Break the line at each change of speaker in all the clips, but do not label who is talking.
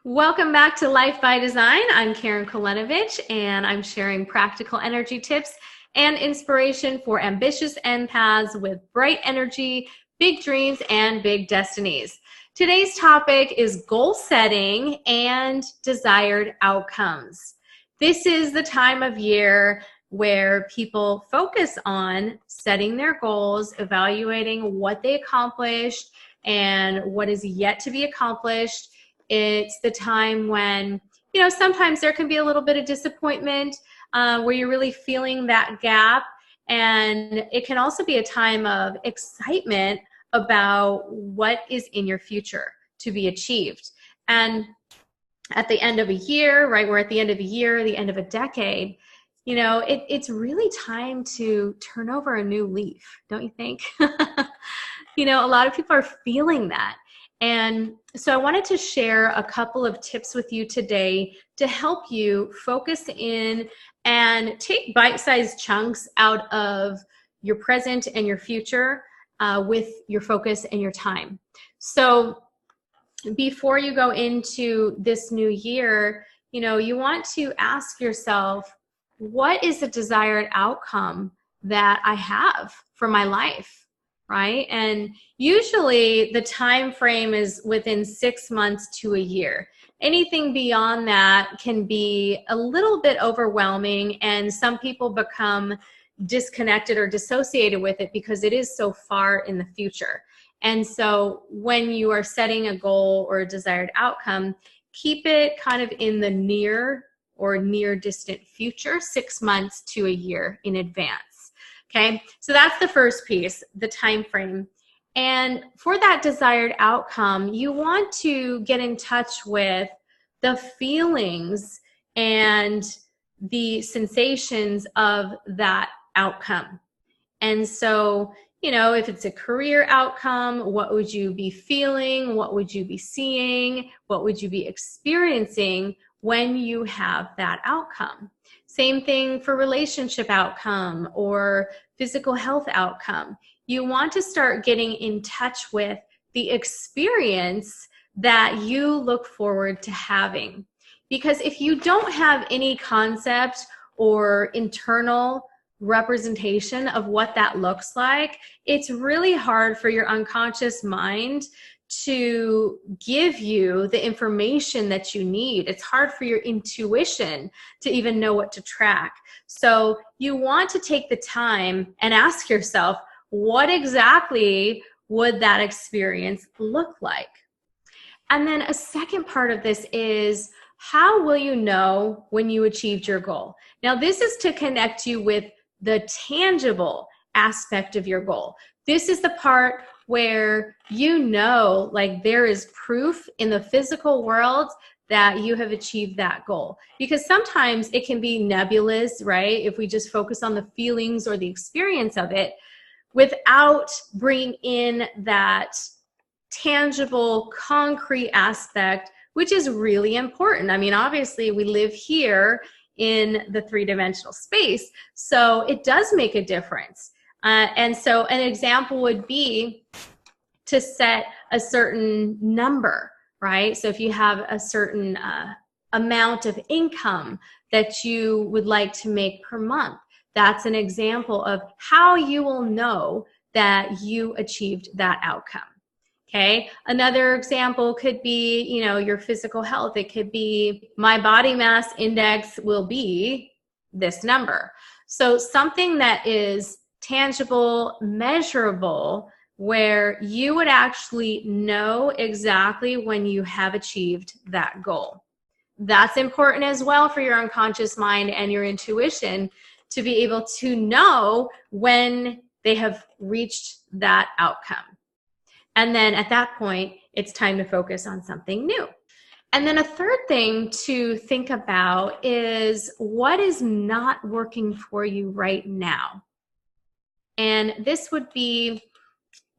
Welcome back to Life by Design. I'm Karyn, and I'm sharing practical energy tips and inspiration for ambitious empaths with bright energy, big dreams, and big destinies. Today's topic is goal setting and desired outcomes. This is the time of year where people focus on setting their goals, evaluating what they accomplished and what is yet to be accomplished. It's the time when, sometimes there can be a little bit of disappointment where you're really feeling that gap. And it can also be a time of excitement about what is in your future to be achieved. And at the end of a year, right, we're at the end of a year, the end of a decade, it's really time to turn over a new leaf, don't you think? A lot of people are feeling that. And so I wanted to share a couple of tips with you today to help you focus in and take bite-sized chunks out of your present and your future with your focus and your time. So before you go into this new year, you want to ask yourself, what is the desired outcome that I have for my life? Right? And usually the time frame is within 6 months to a year. Anything beyond that can be a little bit overwhelming, and some people become disconnected or dissociated with it because it is so far in the future. And so when you are setting a goal or a desired outcome, keep it kind of in the near or near distant future, 6 months to a year in advance. Okay, so that's the first piece, the time frame. And for that desired outcome, you want to get in touch with the feelings and the sensations of that outcome. And so, if it's a career outcome, what would you be feeling? What would you be seeing? What would you be experiencing when you have that outcome? Same thing for relationship outcome or physical health outcome. You want to start getting in touch with the experience that you look forward to having. Because if you don't have any concept or internal representation of what that looks like, it's really hard for your unconscious mind to give you the information that you need. It's hard for your intuition to even know what to track. So you want to take the time and ask yourself, what exactly would that experience look like? And then a second part of this is, how will you know when you achieved your goal? Now, this is to connect you with the tangible aspect of your goal. This is the part where like there is proof in the physical world that you have achieved that goal. Because sometimes it can be nebulous, right? If we just focus on the feelings or the experience of it without bringing in that tangible, concrete aspect, which is really important. I mean, obviously we live here in the three-dimensional space, so it does make a difference. And so an example would be to set a certain number, right? So if you have a certain amount of income that you would like to make per month, that's an example of how you will know that you achieved that outcome. Okay. Another example could be, your physical health. It could be my body mass index will be this number. So something that is tangible, measurable, where you would actually know exactly when you have achieved that goal. That's important as well for your unconscious mind and your intuition to be able to know when they have reached that outcome. And then at that point, it's time to focus on something new. And then a third thing to think about is, what is not working for you right now? And this would be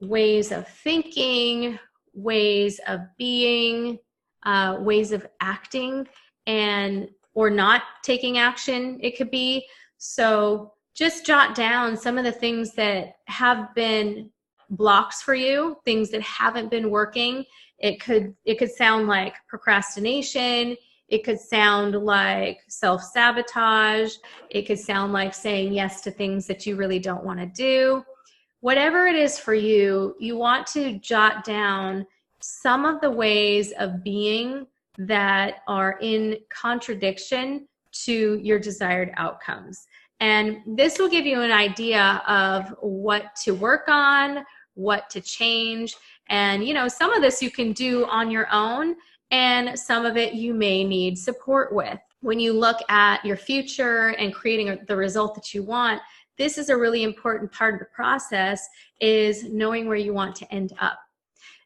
ways of thinking, ways of being, ways of acting, or not taking action, it could be. So just jot down some of the things that have been blocks for you, things that haven't been working, It could sound like procrastination. It could sound like self-sabotage. It could sound like saying yes to things that you really don't want to do. Whatever it is for you, you want to jot down some of the ways of being that are in contradiction to your desired outcomes. And this will give you an idea of what to work on, what to change. And, some of this you can do on your own, and some of it you may need support with. When you look at your future and creating the result that you want, this is a really important part of the process, is knowing where you want to end up.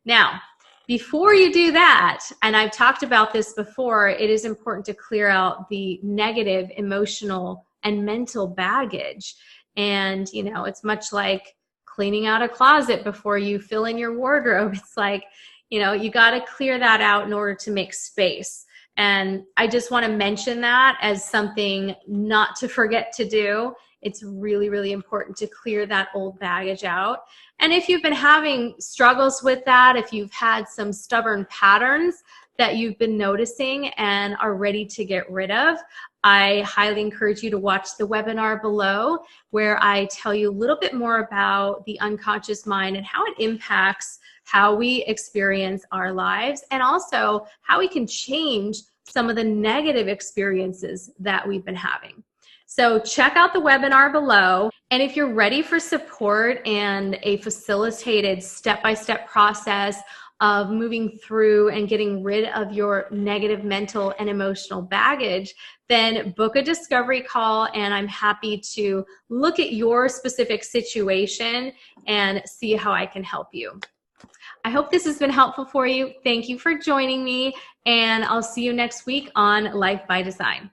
Now, before you do that, and I've talked about this before, it is important to clear out the negative emotional and mental baggage. And, it's much like cleaning out a closet before you fill in your wardrobe. It's like, you got to clear that out in order to make space. And I just want to mention that as something not to forget to do. It's really, really important to clear that old baggage out. And if you've been having struggles with that, if you've had some stubborn patterns that you've been noticing and are ready to get rid of, I highly encourage you to watch the webinar below, where I tell you a little bit more about the unconscious mind and how it impacts how we experience our lives, and also how we can change some of the negative experiences that we've been having. So check out the webinar below. And if you're ready for support and a facilitated step-by-step process of moving through and getting rid of your negative mental and emotional baggage, then book a discovery call, and I'm happy to look at your specific situation and see how I can help you. I hope this has been helpful for you. Thank you for joining me, and I'll see you next week on Life by Design.